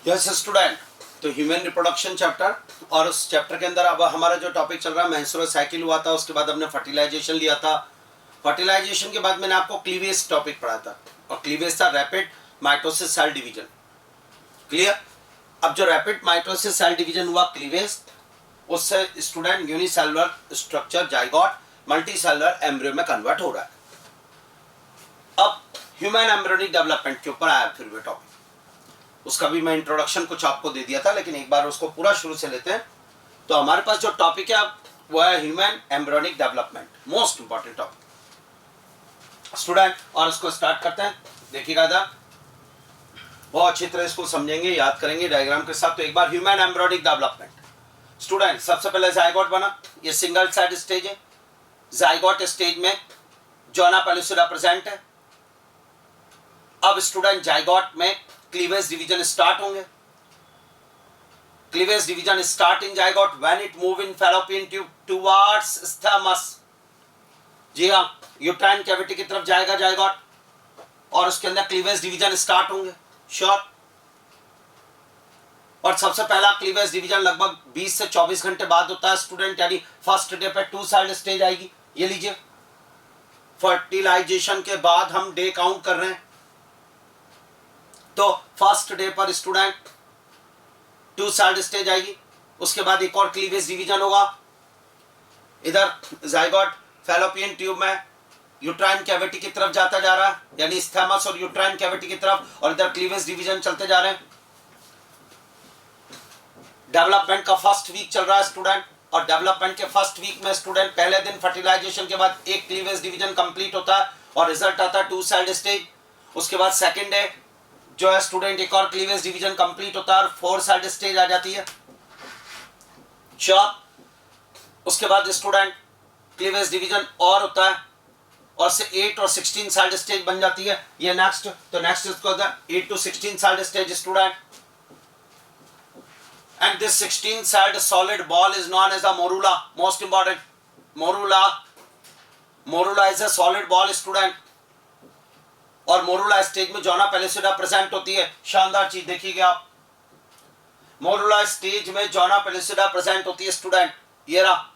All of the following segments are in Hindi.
यस स्टूडेंट, तो ह्यूमन रिप्रोडक्शन चैप्टर, और उस चैप्टर के अंदर अब हमारा जो टॉपिक चल रहा है मेंस्ट्रुअल साइकिल हुआ था, उसके बाद हमने फर्टिलाइजेशन लिया था। फर्टिलाइजेशन के बाद मैंने आपको क्लीवेज टॉपिक पढ़ा था, और क्लीवेज था rapid mitosis cell division. Clear? अब जो रैपिड माइटोसिस सेल डिवीजन हुआ क्लीवेज, उससे student unicellular structure zygote multicellular embryo में कन्वर्ट हो रहा है। अब ह्यूमन एम्ब्रियोनिक डेवलपमेंट के ऊपर आया फिर वो टॉपिक, उसका भी मैं इंट्रोडक्शन कुछ आपको दे दिया था, लेकिन एक बार उसको पूरा शुरू से लेते हैं। तो हमारे पास जो टॉपिक है वो है human embryonic development, most important topic student. और इसको स्टार्ट करते हैं, देखिएगा इधर, बहुत अच्छी तरह इसको समझेंगे, याद करेंगे डायग्राम के साथ। तो एक बार ह्यूमन एम्ब्रियोनिक डेवलपमेंट स्टूडेंट, सबसे पहले जाइगोट बना, ये सिंगल साइड स्टेज है। जाइगोट स्टेज में जोना पेलुसिडा प्रेजेंट है। अब स्टूडेंट जाइगोट में क्लीवेज डिवीजन स्टार्ट होंगे। Cleavage division start in zygote when it move in fallopian tube towards स्टेमस। जी हाँ, यूट्राइन कैविटी की तरफ जाएगा जाइगोट, और उसके अंदर क्लीवेज डिवीजन स्टार्ट होंगे, श्योर। और सबसे पहला क्लीवेज डिवीजन लगभग 20 से 24 घंटे बाद होता है स्टूडेंट, यानी फर्स्ट डे पे 2 साइड स्टेज आएगी। ये लीजिए, फर्टिलाइजेशन के बाद हम डे काउंट कर रहे हैं, तो फर्स्ट डे पर स्टूडेंट 2 साइड स्टेज आएगी। उसके बाद एक और क्लीवेज डिवीजन होगा। इधर जाइगोट फैलोपियन ट्यूब में यूट्राइन कैविटी की तरफ जाता जा रहा है, यानी स्टेमस और यूट्राइन कैविटी की तरफ, और इधर क्लीवेज डिवीजन चलते जा रहे हैं। डेवलपमेंट का फर्स्ट वीक चल रहा है स्टूडेंट, और डेवलपमेंट के फर्स्ट वीक में स्टूडेंट पहले दिन फर्टिलाइजेशन के बाद एक क्लीवेज डिवीजन कंप्लीट होता है और रिजल्ट आता है 2 साइड स्टेज। उसके बाद सेकंड डे जो है स्टूडेंट एक और क्लीवेज डिवीजन कंप्लीट होता है और 4 साइड स्टेज आ जाती है, श्योर। उसके बाद स्टूडेंट क्लीवेज डिवीजन और होता है, और से 8 और 16 साइड स्टेज बन जाती है। ये नेक्स्ट, तो नेक्स्ट इसको 8 to 16 side stage student, and this 16 celled solid ball is known as the morula. Most important, morula is a solid ball student, और मोरूला स्टेज में जोना पेलुसिडा प्रेजेंट होती है। शानदार चीज देखिएगा आप, मोरूला स्टेज में जोना पेलुसिडा प्रेजेंट होती है स्टूडेंट। ये रहा,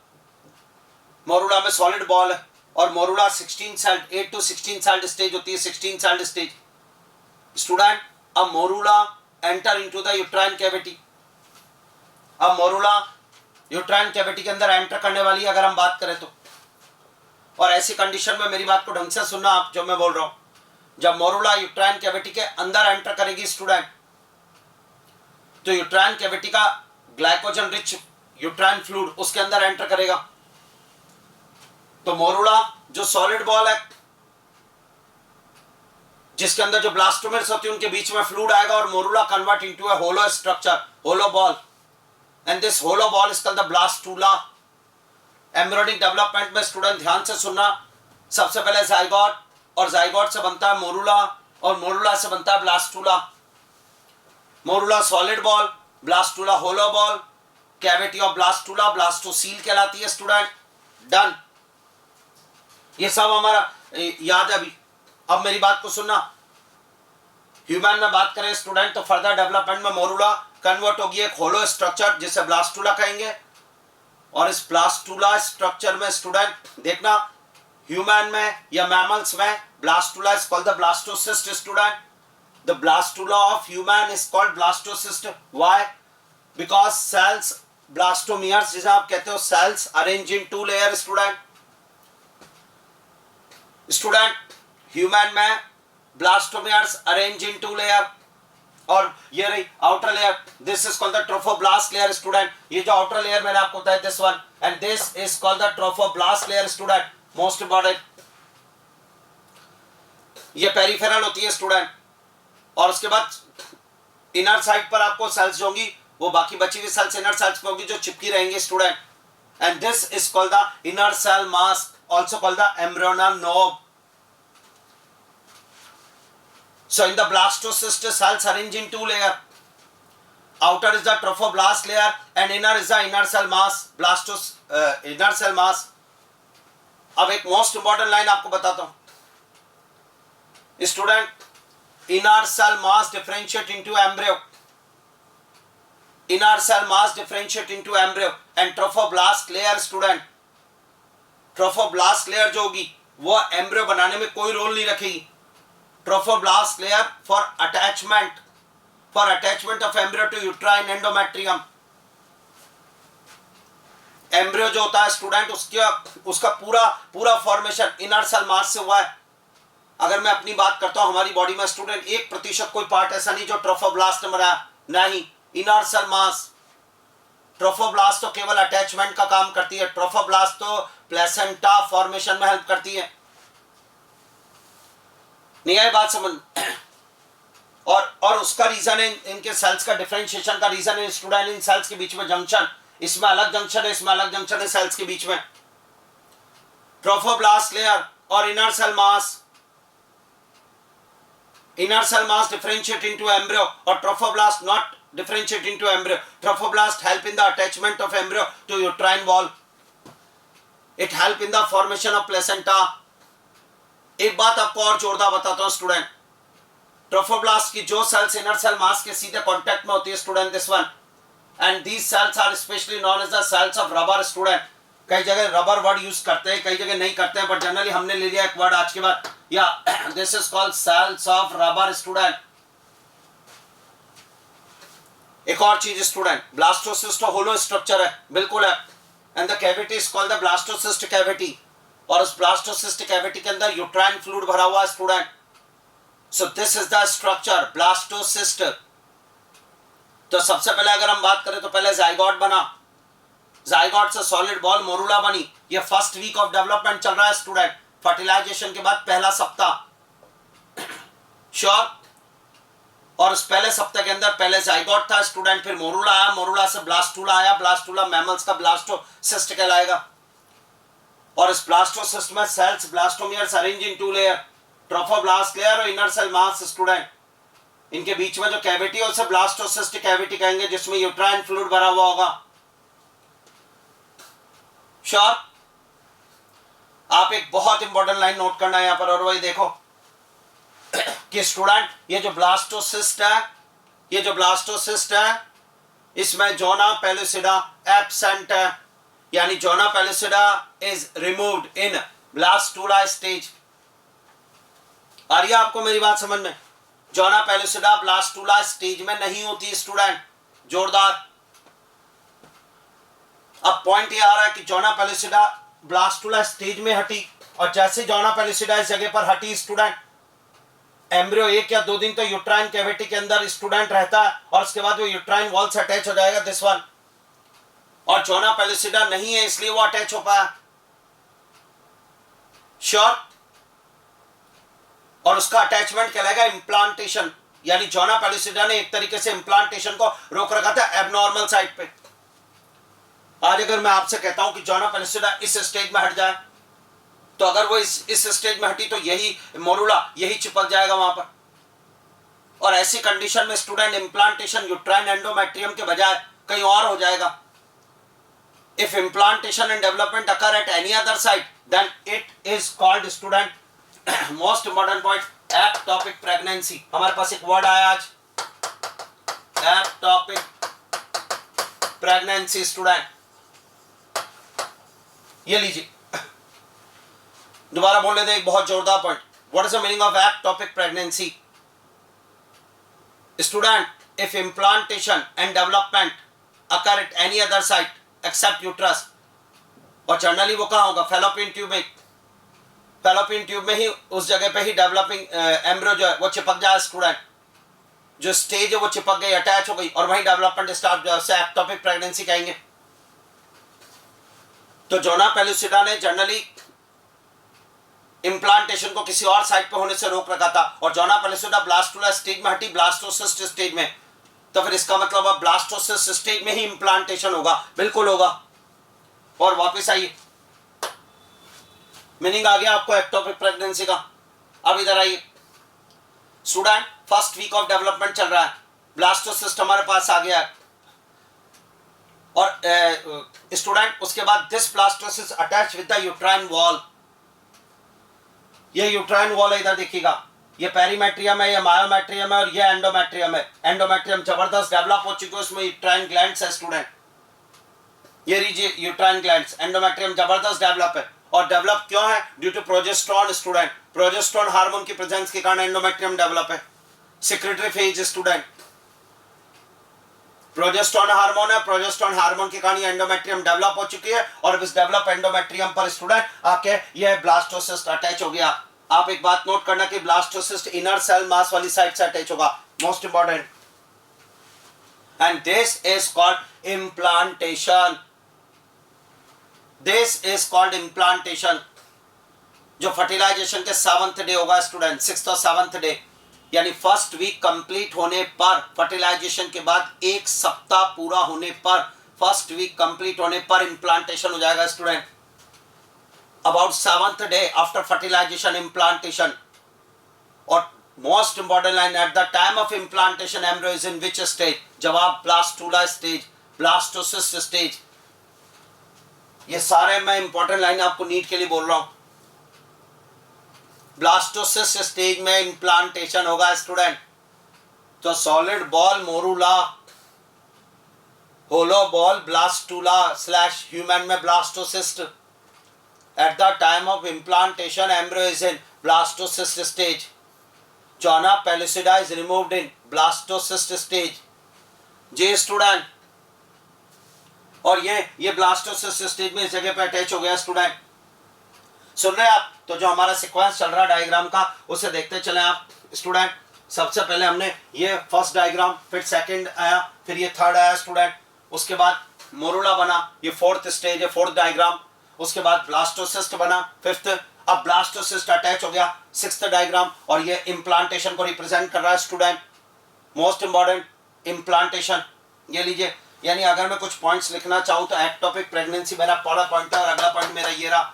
मोरूला में सॉलिड बॉल है, और morula 16 sailed 8 to 16 sailed stage होती है, 16 सेल्ड स्टेज स्टूडेंट। अब morula enter into the uterine cavity. अब मोरूला यूट्राइन कैविटी के अंदर एंटर करने वाली है अगर हम बात करें तो, और ऐसी कंडीशन में मेरी बात को ढंग से सुनना आप जो मैं बोल रहा हूं। जब मोरूला यूट्राइन कैविटी के अंदर एंटर करेगी स्टूडेंट, तो यूट्राइन कैविटी का ग्लाइकोजन रिच यूट्राइन फ्लूइड उसके अंदर एंटर करेगा। तो मोरूला जो सॉलिड बॉल है, जिसके अंदर जो ब्लास्टोमेर्स होती है उनके बीच में फ्लूइड आएगा, और morula convert into a hollow structure, hollow ball, and this hollow ball is called the blastula. Embryonic development में स्टूडेंट ध्यान से सुनना, सबसे पहले जाइगोट, और जाइगोट से बनता है मोरूला, और मोरूला से बनता है blastula. Morula solid ball, blastula hollow ball, cavity of blastula blastocoel कहलाती है स्टूडेंट। डन, ये सब हमारा याद है अभी। अब मेरी बात को सुनना, ह्यूमन में बात करें स्टूडेंट, तो फर्दर डेवलपमेंट में मोरूला कन्वर्ट होगी एक होलो स्ट्रक्चर जिसे ब्लास्टूला कहेंगे, और इस ब्लास्टूला स्ट्रक्चर में स्टूडेंट देखना, ह्यूमन में या मैमल्स में blastula is called the blastocyst student. The blastula of human is called blastocyst. Why? Because cells blastomeres जिसे आप कहते हो, cells arrange in 2 layer student. Student human में ब्लास्टोमियर्स अरेंज इन 2 लेयर, और ये रही outer layer, this is called the trophoblast layer student. ये जो आउटर लेयर मैंने आपको बताया, this one, and this is called the trophoblast layer student, most important. ये पेरिफेरल होती है स्टूडेंट, और उसके बाद इनर साइड पर आपको सेल्स होंगी, वो बाकी बची हुई सेल्स इनर सेल्स पे होगी जो चिपकी रहेंगी student, and this is called the inner cell mass, also called the embryonal knob. So in the blastocyst, cells arranged in 2 layers. Outer is the trophoblast layer and inner is the inner cell mass, inner cell mass. अब एक मोस्ट इंपॉर्टेंट लाइन आपको बताता हूं student, inner cell mass differentiate into embryo. inner cell mass differentiate into embryo and trophoblast layer student. Trophoblast layer जो होगी वो एम्ब्रियो बनाने में कोई रोल नहीं रखेगी. Trophoblast layer for attachment of embryo to uterine endometrium. Embryo जो होता है स्टूडेंट उसका पूरा फॉर्मेशन इनर सेल मास से हुआ है. अगर मैं अपनी बात करता हूं हमारी बॉडी में स्टूडेंट 1% कोई पार्ट ऐसा नहीं जो ट्रोफोब्लास्ट में बना है. नहीं, इनर सेल मास. ट्रोफोब्लास्ट तो केवल अटैचमेंट का काम करती है. ट्रोफोब्लास्ट तो प्लेसेंटा फॉर्मेशन में हेल्प करती है. नहीं आई बात समझ? और उसका रीजन है इनके सेल्स का डिफरेंशिएशन का रीजन है स्टूडेंट इन सेल्स के बीच में जंक्शन. इसमें अलग जंक्शन है, इसमें अलग जंक्शन है सेल्स के बीच में. ट्रोफोब्लास्ट लेयर और inner cell mass. Inner cell mass differentiate into embryo or trophoblast not differentiate into embryo. Trophoblast help in the attachment of embryo to uterine wall. It help in the formation of placenta. एक बात आपको और जोरदार बताता हूं स्टूडेंट. ट्रोफोब्लास्ट की जो सेल्स इनर सेल मास के सीधे कांटेक्ट में होती है student, this one, and these cells are specially known as the cells of Rauber student. कई जगह रबर वर्ड यूज करते हैं, कई जगह नहीं करते हैं, बट जनरली हमने ले लिया एक वर्ड आज के बाद. या this is called cells of Rauber student. एक और चीज स्टूडेंट, ब्लास्टोसिस्ट होलो स्ट्रक्चर है, बिल्कुल है, and the cavity is called the blastocyst cavity. और उस ब्लास्टोसिस्ट कैविटी के अंदर यूट्राइन फ्लूइड भरा हुआ है student. So this is the structure blastocyst. तो सबसे पहले अगर हम बात करें तो पहले जाइगोट बना, जाइगोट से सॉलिड बॉल मोरूला बनी. ये फर्स्ट वीक ऑफ डेवलपमेंट चल रहा है स्टूडेंट, फर्टिलाइजेशन के बाद पहला सप्ताह. श्योर? और उस पहले सप्ताह के अंदर पहले जाइगोट था स्टूडेंट, फिर मोरूला आया, मोरूला से ब्लास्टूला आया, ब्लास्टूला मैमल्स का ब्लास्टोसिस्ट कहलाएगा. और इस ब्लास्टोसिस्ट में cells blastomeres arrange in two layer, trophoblast layer और इनर सेल मास स्टूडेंट. इनके बीच में जो कैविटी है उसे ब्लास्टोसिस्ट कैविटी कहेंगे, जिसमें यूट्राइन फ्लूइड भरा हुआ होगा. श्योर? आप एक बहुत इंपॉर्टेंट लाइन नोट करना है यहां पर, और वही देखो कि स्टूडेंट ये जो ब्लास्टोसिस्ट है, इसमें जोना पेलुसिडा एब्सेंट है, यानी zona pellucida is removed in blastula stage. आ रही है आपको मेरी बात समझ में? जोना पेलुसिडा ब्लास्टूला स्टेज में नहीं होती स्टूडेंट. जोरदार. अब पॉइंट ये आ रहा है कि जोना पेलुसिडा ब्लास्टूला स्टेज में हटी, और जैसे जोना पेलुसिडा इस जगह पर हटी स्टूडेंट, एम्ब्रियो 1 या 2 दिन तो यूट्राइन कैविटी के अंदर स्टूडेंट रहता है, और उसके बाद वो यूट्राइन वॉल से अटैच हो जाएगा, दिस वन. और जोना पेलुसिडा नहीं है इसलिए वो अटैच हो पाया. श्योर? और उसका अटैचमेंट कहलाएगा इम्प्लांटेशन, यानी जोना पेलुसिडा ने एक तरीके से इम्प्लांटेशन को रोक रखा था एबनॉर्मल साइड पे. आज अगर मैं आपसे कहता हूं कि जोना पेलुसिडा इस स्टेज में हट जाए, तो अगर वो इस स्टेज में हटी तो यही मोरूला यही चिपक जाएगा वहां पर. और ऐसी कंडीशन में स्टूडेंट इम्प्लांटेशन यूट्राइन एंडोमेट्रियम के बजाय कहीं और हो जाएगा. If implantation and development occur at any other site, then it is called student most important point, ectopic pregnancy. हमारे पास एक वर्ड आया आज, एक्टोपिक प्रेगनेंसी स्टूडेंट. ये लीजिए, दोबारा बोलने दें एक बहुत जोरदार point. What is the meaning of ectopic pregnancy? Student, if implantation and development occur at any other site except uterus, और जनरली वो कहां होगा? फैलोपियन ट्यूब में. फैलोपियन ट्यूब में ही उस जगह पे ही डेवलपिंग एम्ब्रियो जो है वो चिपक जाए स्टूडेंट. जो स्टेज है वो चिपक गई, अटैच हो गई, और वहीं डेवलपमेंट स्टार्ट जो है एक्टोपिक प्रेगनेंसी कहेंगे. तो जोना पेलुसिडा ने जनरली इम्प्लांटेशन को किसी और साइट पे होने से रोक रखा था, और जोना पेलुसिडा ब्लास्टूला स्टेज में हटी ब्लास्टोसिस्ट स्टेज में. तो फिर इसका मतलब अब ब्लास्टोसिस्ट स्टेज में ही इम्प्लांटेशन होगा. बिल्कुल होगा. और वापस आइए, मीनिंग आ गया आपको एक्टोपिक प्रेगनेंसी का. अब इधर आइए student, first week of development चल रहा है, ब्लास्टोसिस्ट हमारे पास आ गया है, और स्टूडेंट उसके बाद this blastocyst attach with the uterine wall. ये यूट्राइन वॉल है, इधर देखिएगा, ये पेरीमेट्रियम है, ये मायोमेट्रियम है और ये एंडोमेट्रियम है। एंडोमेट्रियम जबरदस्त डेवलप हो चुके हैं, उसमें यूट्राइन ग्लैंड्स है स्टूडेंट। ये लीजिए यूट्राइन ग्लैंड्स, एंडोमेट्रियम जबरदस्त डेवलप है। और डेवलप क्यों है? Due to progesterone student. Progesterone hormone की प्रेजेंस के कारण एंडोमेट्रियम डेवलप है। Secretory phase student, progesterone hormone है, प्रोजेस्टेरोन हार्मोन के कारण ये एंडोमेट्रियम डेवलप हो चुकी है। और इस डेवलप एंडोमेट्रियम पर स्टूडेंट आपके ये ब्लास्टोसिस्ट अटैच हो गया। आप एक बात नोट करना कि ब्लास्टोसिस्ट इनर सेल मास वाली साइड से अटैच होगा, most important. And this is called implantation. This is called implantation, जो फर्टिलाइजेशन के 7th डे होगा स्टूडेंट, 6th और 7th डे, यानी फर्स्ट वीक कंप्लीट होने पर, फर्टिलाइजेशन के बाद एक सप्ताह पूरा होने पर, फर्स्ट वीक कंप्लीट होने पर इम्प्लांटेशन हो जाएगा student. About 7th day after fertilisation implantation. और most important line, at the time of implantation embryo is in which stage? जवाब ब्लास्टूला स्टेज, ब्लास्टोसिस्ट स्टेज। ये सारे मैं इंपॉर्टेंट लाइन आपको नीट के लिए बोल रहा हूं। ब्लास्टोसिस्ट स्टेज में इम्प्लांटेशन होगा स्टूडेंट। तो सॉलिड बॉल मोरूला, होलो बॉल ब्लास्टूला स्लैश ह्यूमन में blastocyst. Eight the time of implantation embryo is in blastocyst stage. Choana pellucida is removed in blastocyst stage। J student, और ये ब्लास्टोसिस्ट स्टेज में इस जगह पे अटैच हो गया स्टूडेंट। सुन रहे आप? तो जो हमारा सीक्वेंस चल रहा डायग्राम का, उसे देखते चले आप स्टूडेंट। सबसे पहले हमने ये फर्स्ट डायग्राम, फिर सेकंड आया, फिर ये थर्ड आया स्टूडेंट। उसके बाद मोरूला बना, ये 4th स्टेज है, 4th डायग्राम। उसके बाद ब्लास्टोसिस्ट बना 5th। अब ब्लास्टोसिस्ट अटैच हो गया 6th डायग्राम, और ये इम्प्लांटेशन को रिप्रेजेंट कर रहा है स्टूडेंट। मोस्ट इंपॉर्टेंट इम्प्लांटेशन, ये लीजिए। यानी अगर मैं कुछ पॉइंट्स लिखना चाहूं तो एक्टोपिक प्रेगनेंसी मेरा पहला पॉइंट है, और अगला पॉइंट मेरा ये रहा।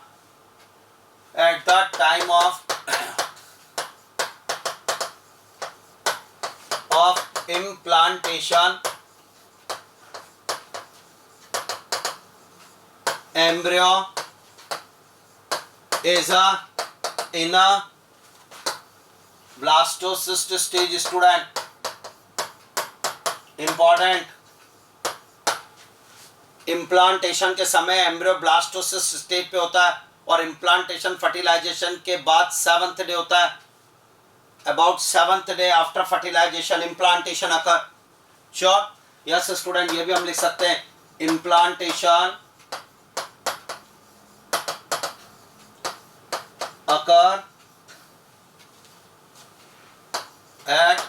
Eight the time of implantation embryo is in a blastocyst stage student। important, implantation के समय एम्ब्रियो ब्लास्टोसिस्ट स्टेज पे होता है, और इम्प्लांटेशन फर्टिलाइजेशन के बाद 7th डे होता है। About 7th day after fertilisation implantation occur. Sure? Yes student, ये भी हम लिख सकते हैं, implantation occur at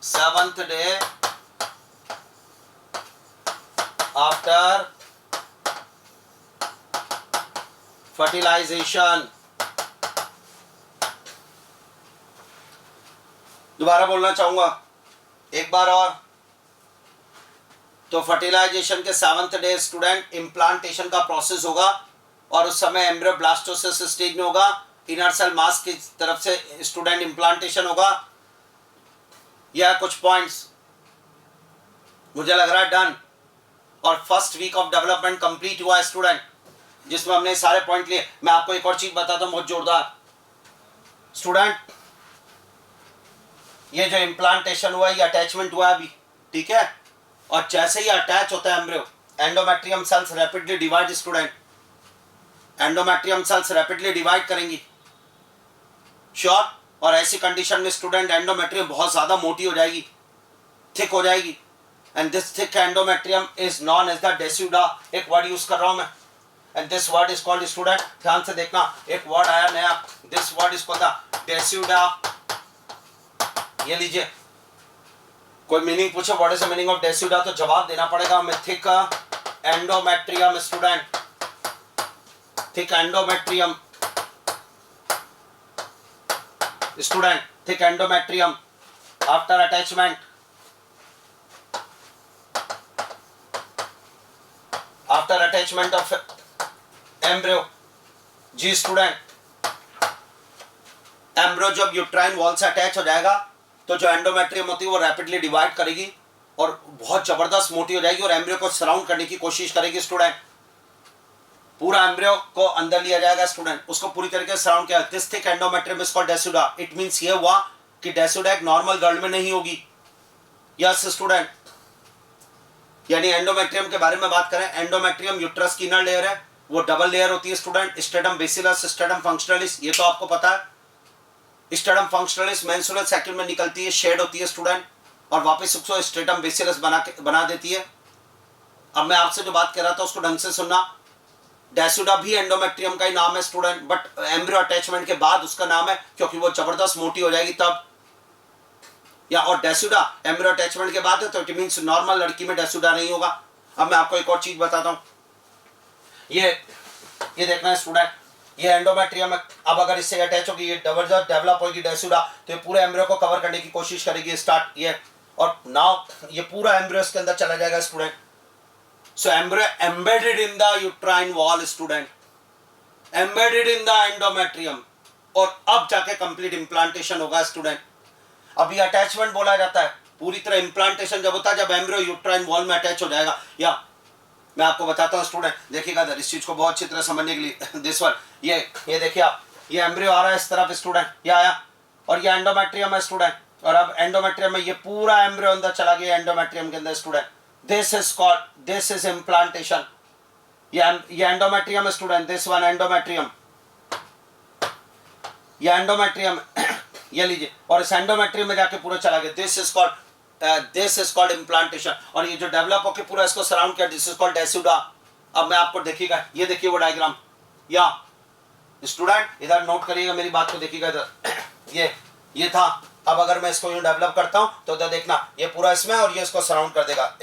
7th day after fertilization। दोबारा बोलना चाहूंगा एक बार और। तो फर्टिलाइजेशन के 7th डे स्टूडेंट इम्प्लांटेशन का प्रोसेस होगा, और उस समय एम्ब्रियो ब्लास्टोसिस्ट स्टेज में होगा। इनर सेल मास की तरफ से स्टूडेंट इम्प्लांटेशन होगा। यह कुछ पॉइंट्स मुझे लग रहा है डन। और first week of development complete हुआ है स्टूडेंट, जिसमें हमने सारे पॉइंट लिए। मैं आपको एक और चीज बताता हूं बहुत जोरदार स्टूडेंट। ये जो इम्प्लांटेशन हुआ, ये अटैचमेंट हुआ अभी, ठीक है। और जैसे ही अटैच होता है embryo, endometrium cells rapidly divide student. Endometrium cells rapidly divide करेंगी। श्योर? और ऐसी कंडीशन में स्टूडेंट एंडोमेट्रियम बहुत ज्यादा मोटी हो जाएगी, थिक हो जाएगी। And this thick endometrium is known as the decidua. एक वर्ड यूज कर रहा हूं मैं, and this word is called student, ध्यान से देखना, एक वर्ड आया नया, this word is called the decidua. ये लीजिए, कोई मीनिंग पूछे what is the meaning of decidua, तो जवाब देना पड़ेगा हमें, thick endometrium student, thick endometrium student, thick endometrium after attachment, after attachment of embryo. Ji student, embryo जब यूट्राइन वॉल से अटैच हो जाएगा, तो जो एंडोमेट्रियम होती है वो रैपिडली डिवाइड करेगी और बहुत जबरदस्त मोटी हो जाएगी, और एम्ब्रियो को सराउंड करने की कोशिश करेगी स्टूडेंट। पूरा एम्ब्रियो को अंदर लिया जाएगा स्टूडेंट, उसको पूरी तरीके से सराउंड किया। This thick endometrium is called decidua. It means ये हुआ कि डेसिडा एक नॉर्मल गर्ल में नहीं होगी। यस स्टूडेंट, यानी एंडोमेट्रियम के बारे में बात करें, एंडोमेट्रियम यूट्रस की इनर लेयर है, वो डबल लेयर होती है स्टूडेंट, स्ट्रेटम बेसिलस, स्ट्रेटम फंक्शनलिस, ये तो आपको पता है। स्ट्रेटम फंक्शनलिस मेंस्ट्रुअल साइकिल में निकलती है, शेड होती है स्टूडेंट, और वापस उसको स्ट्रेटम बेसिलस बना देती है। अब मैं आपसे जो बात कर रहा था उसको ढंग से सुनना। डेसिडा भी एंडोमेट्रियम का ही नाम है स्टूडेंट, बट एम्ब्रियो अटैचमेंट के बाद उसका नाम है, क्योंकि वो जबरदस्त मोटी हो जाएगी तब। या और डेसिडा एम्ब्रियो अटैचमेंट के बाद है, तो इट मींस नॉर्मल लड़की में डेसिडा नहीं होगा। अब मैं आपको एक और चीज बताता हूं, ये देखना है स्टूडेंट, ये एंडोमेट्रियम है। अब अगर इससे अटैच होगी, ये डेवलप होगी डेसिडा, तो ये पूरे एम्ब्रियो को कवर करने की कोशिश करेगी, स्टार्ट ये, और नाउ ये पूरा एम्ब्रियो इसके अंदर चला जाएगा student. So embryo embedded in the uterine wall student, embedded in the endometrium, और अब जाके कंप्लीट इंप्लांटेशन होगा स्टूडेंट। अभी अटैचमेंट बोला जाता है, पूरी तरह इंप्लांटेशन जब होता है जब एम्ब्रियो यूट्राइन वॉल में अटैच हो जाएगा। या मैं आपको बताता हूँ स्टूडेंट, देखिएगा इस चीज को बहुत अच्छी तरह समझने के लिए, दिस वन, ये देखिए आप, ये एम्ब्रियो आ रहा है इस तरफ स्टूडेंट, ये आया, और ये एंडोमेट्रियम है स्टूडेंट, और अब एंडोमेट्रियम में ये पूरा एम्ब्रियो अंदर चला गया एंडोमेट्रियम के अंदर स्टूडेंट। This is implantation. ये endometrium student, this one endometrium, ये एंडोमेट्रियम ये लीजिए, और इस एंडोमेट्रियम में जाके पूरा चला गया, दिस इज कॉल्ड इम्प्लांटेशन। और ये जो डेवलप होकर पूरा इसको सराउंड किया, दिस इज कॉल्ड डेसिडा। अब मैं आपको देखिएगा, ये देखिए वो डायग्राम, या स्टूडेंट इधर नोट करिएगा मेरी बात को, देखिएगा इधर, ये था। अब अगर मैं इसको यूं डेवलप करता हूं तो इधर देखना, ये पूरा इसमें, और ये इसको सराउंड कर देगा,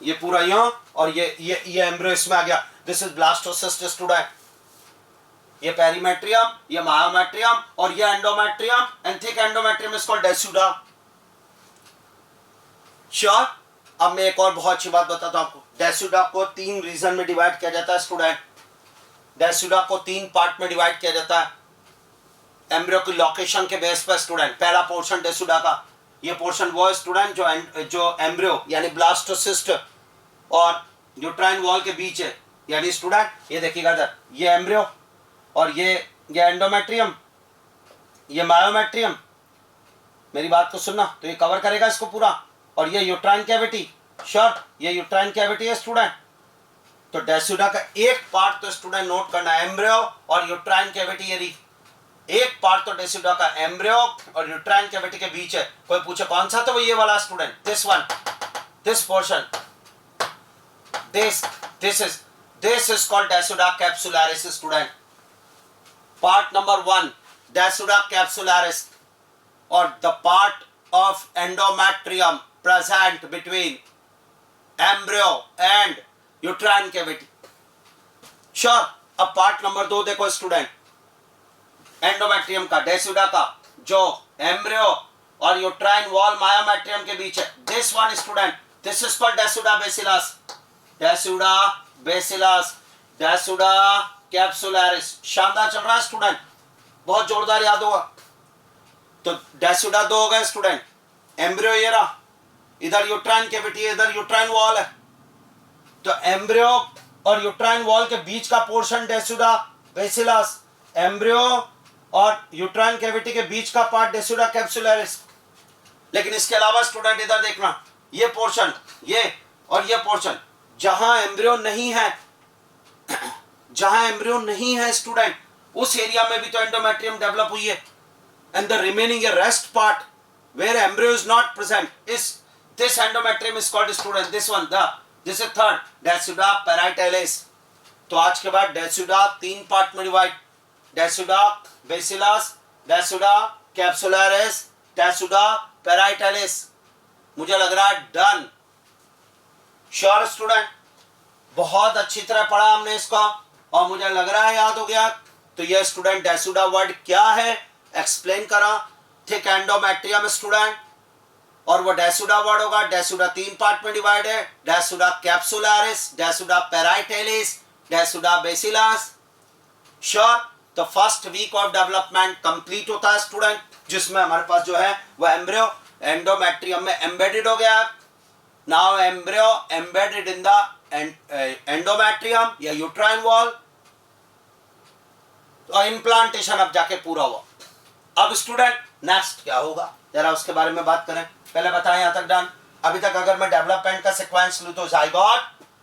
ये पूरा यूं, और ये एम्ब्रियो इसमें आ गया, दिस इज ब्लास्टोसिस्ट स्टूडेंट। ये पेरीमेट्रियम, ये मायोमेट्रियम, और ये endometrium, and thick endometrium is called decidua. Sure. अब मैं एक और बहुत अच्छी बात बताता हूं आपको, डेसिडा को 3 रीजन में डिवाइड किया जाता है स्टूडेंट, डेसिडा को 3 पार्ट में डिवाइड किया जाता है एम्ब्रियो की लोकेशन के बेस पर स्टूडेंट। पहला पोर्शन डेसिडा का, ये पोर्शन वो है स्टूडेंट जो एम्ब्रियो यानी ब्लास्टोसिस्ट और यूट्राइन वॉल के बीच है, यानी स्टूडेंट ये देखिएगा इधर, ये एम्ब्रियो, और ये एंडोमेट्रियम, ये मायोमेट्रियम, मेरी बात को सुनना, तो ये कवर करेगा इसको पूरा, और ये यूट्राइन कैविटी, श्योर, ये यूट्राइन कैविटी है स्टूडेंट। तो डेसिडा का एक पार्ट तो स्टूडेंट नोट करना, एम्ब्रियो और यूट्राइन कैविटी, ये एक पार्ट तो डेसिडा का एम्ब्रियो और यूट्राइन कैविटी के बीच है। कोई पूछे कौन सा, तो वो ये वाला student, this one, this portion, this is called decidua capsularis student. Part number 1 decidua capsularis, और the part of endometrium present between embryo and uterine cavity. Sure. अब पार्ट नंबर 2 देखो स्टूडेंट, एंडोमेट्रियम का, डेसिडा का, जो एम्ब्रियो और यूट्राइन वॉल मायोमेट्रियम के बीच है, this one student, this is called decidua basalis, decidua basalis, decidua capsularis. शानदार चल रहा है स्टूडेंट, बहुत जोरदार याद होगा। तो डेसिडा 2 हो गए स्टूडेंट, एम्ब्रियो ये रहा, इधर यूट्राइन कैविटी है, इधर यूट्राइन वॉल है, तो एम्ब्रियो और यूट्राइन वॉल के बीच का पोर्शन डेसिडा बेसिलस, एम्ब्रियो और यूट्राइन कैविटी के बीच का पार्ट डेसिडा कैप्सुलरिस। लेकिन इसके अलावा स्टूडेंट इधर देखना, ये पोर्शन, ये और ये पोर्शन, जहां एम्ब्रियो नहीं है, जहां एम्ब्रियो नहीं है स्टूडेंट, उस एरिया में भी तो एंडोमेट्रियम डेवलप हुई है, and the remaining rest part where embryo is not present is this endometrium is called student, this one, this is third, decidua parietalis. तो आज के बाद डेसिडा 3 पार्ट में divide, decidua basalis, decidua capsularis, decidua parietalis. मुझे लग रहा है डन। श्योर स्टूडेंट, बहुत अच्छी तरह पढ़ा हमने इसका, और मुझे लग रहा है याद हो गया। तो ये स्टूडेंट डेसिडा वर्ड क्या है एक्सप्लेन करा, थिक एंडोमेट्रियम स्टूडेंट, और वो डेसिडा वर्ड होगा। डेसिडा 3 पार्ट में डिवाइड है, decidua capsularis, decidua parietalis, decidua basalis. Sure. तो first week of development complete होता है स्टूडेंट, जिसमें हमारे पास जो है वो एम्ब्रियो एंडोमेट्रियम में एम्बेडेड हो गया। Now embryo embedded in the endometrium या यूट्राइन वॉल, तो इम्प्लांटेशन अब जाके पूरा हुआ। अब स्टूडेंट नेक्स्ट क्या होगा, जरा उसके बारे में बात करें। पहले बताएं यहां तक डन। अभी तक अगर मैं डेवलपमेंट का सीक्वेंस लूं तो जाइगोट,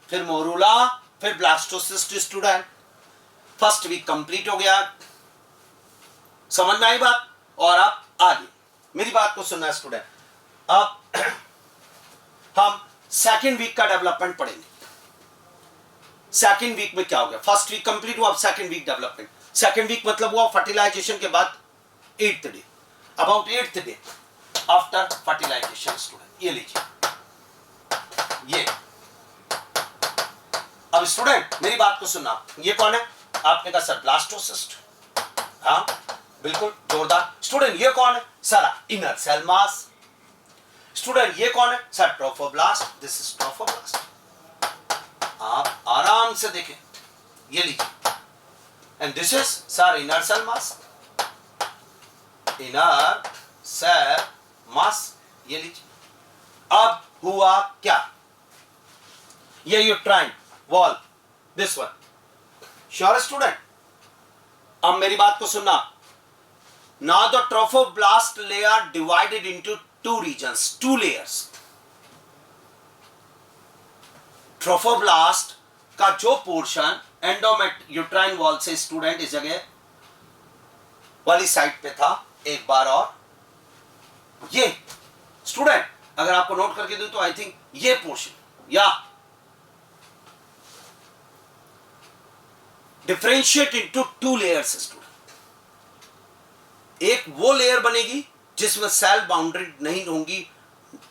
फिर मोरूला, फिर blastocyst. Student first week complete हो गया, समझ में आई बात। और अब आगे मेरी बात को सुनना स्टूडेंट। अब हम सेकेंड वीक का डेवलपमेंट पढ़ेंगे। सेकेंड वीक में क्या हो गया, फर्स्ट वीक कंप्लीट हुआ, अब second week development. Second week मतलब हुआ फर्टिलाइजेशन के बाद 8th day, about 8th day after fertilisation. Student ये लीजिए, ये अब स्टूडेंट मेरी बात को सुनना। ये कौन है, आपने कहा सर ब्लास्टोसिस्ट, हाँ बिल्कुल जोरदार। स्टूडेंट ये कौन है sir, inner cell mass. Student ये कौन है sir, trophoblast, this is trophoblast. आप आराम से देखें, ये लीजिए, and this is sir inner cell mass, inner cell mass, ये लीजिए। अब हुआ क्या, ये uterine wall, this one. Sure student, अब मेरी बात को सुनना। Now the trophoblast layer divided into 2 regions, 2 layers। ट्रोफोब्लास्ट का जो पोर्शन यूट्राइन वॉल से स्टूडेंट इस जगह वाली साइड पे था, एक बार और ये स्टूडेंट अगर आपको नोट करके दूं तो आई थिंक ये पोर्शन या डिफरेंशिएट इनटू 2 layers। स्टूडेंट एक वो लेयर बनेगी जिसमें सेल बाउंड्री नहीं होंगी,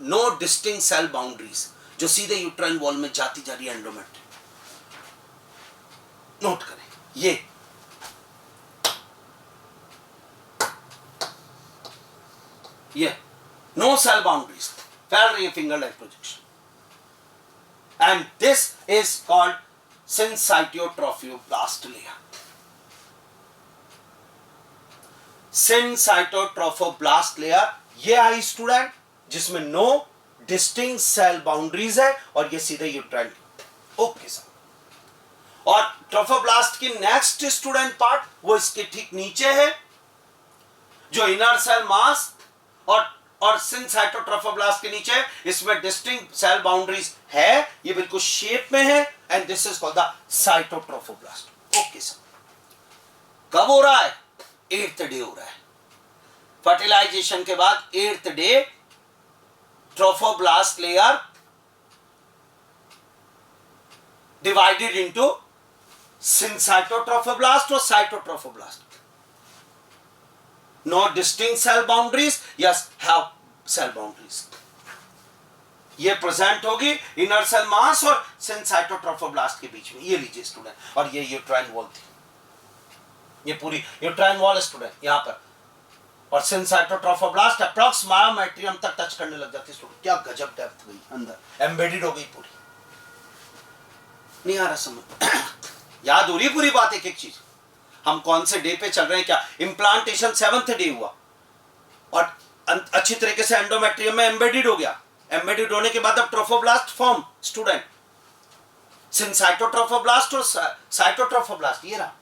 नो डिस्टिंक्ट सेल बाउंड्रीज, जो सीधे यूट्राइन वॉल में जाती जा रही है एंडोमेट्रियम। नोट करें ये नो सेल बाउंड्रीज, फैल रही है finger like projection, and this is called syncytiotrophoblast layer. Syncytiotrophoblast layer ये आई स्टूडेंट, जिसमें नो डिस्टिंक्ट सेल बाउंड्रीज है और ये सीधे यूट्राइन। Okay sir. और ट्रोफोब्लास्ट की नेक्स्ट स्टूडेंट पार्ट वो इसके ठीक नीचे है, जो इनर सेल मास और सिनसाइटोट्रोफोब्लास्ट के नीचे इसमें डिस्टिंक्ट सेल बाउंड्रीज है, ये बिल्कुल शेप में है, and this is called the cytotrophoblast. Okay sir. कब हो रहा है, 8th डे हो रहा है। फर्टिलाइजेशन के बाद 8th day trophoblast layer divided into syncytiotrophoblast और cytotrophoblast. No distinct cell boundaries, yes have cell boundaries. ये प्रेजेंट होगी इनर सेल मास और सिनसाइटोट्रोफोब्लास्ट के बीच में। ये लीजिए स्टूडेंट, और ये यूट्राइन वॉल थी, ये पूरी यूट्राइन वॉल स्टूडेंट यहां पर, और सिनसाइटोट्रोफोब्लास्ट अप्रॉक्स मायोमेट्रियम तक टच करने लग जाती है स्टूडेंट। क्या गजब डेप्थ गई अंदर, एम्बेडेड हो गई पूरी। नहीं आ रहा समझ, याद हो रही पूरी बात, एक एक चीज। हम कौन से डे पे चल रहे हैं, क्या इम्प्लांटेशन 7th डे हुआ और अच्छी तरीके से एंडोमेट्रियम में एम्बेडेड हो गया। एम्बेडेड होने के बाद अब ट्रोफोब्लास्ट फॉर्म स्टूडेंट, सिनसाइटोट्रोफोब्लास्ट और साइटोट्रोफोब्लास्ट, ये रहा।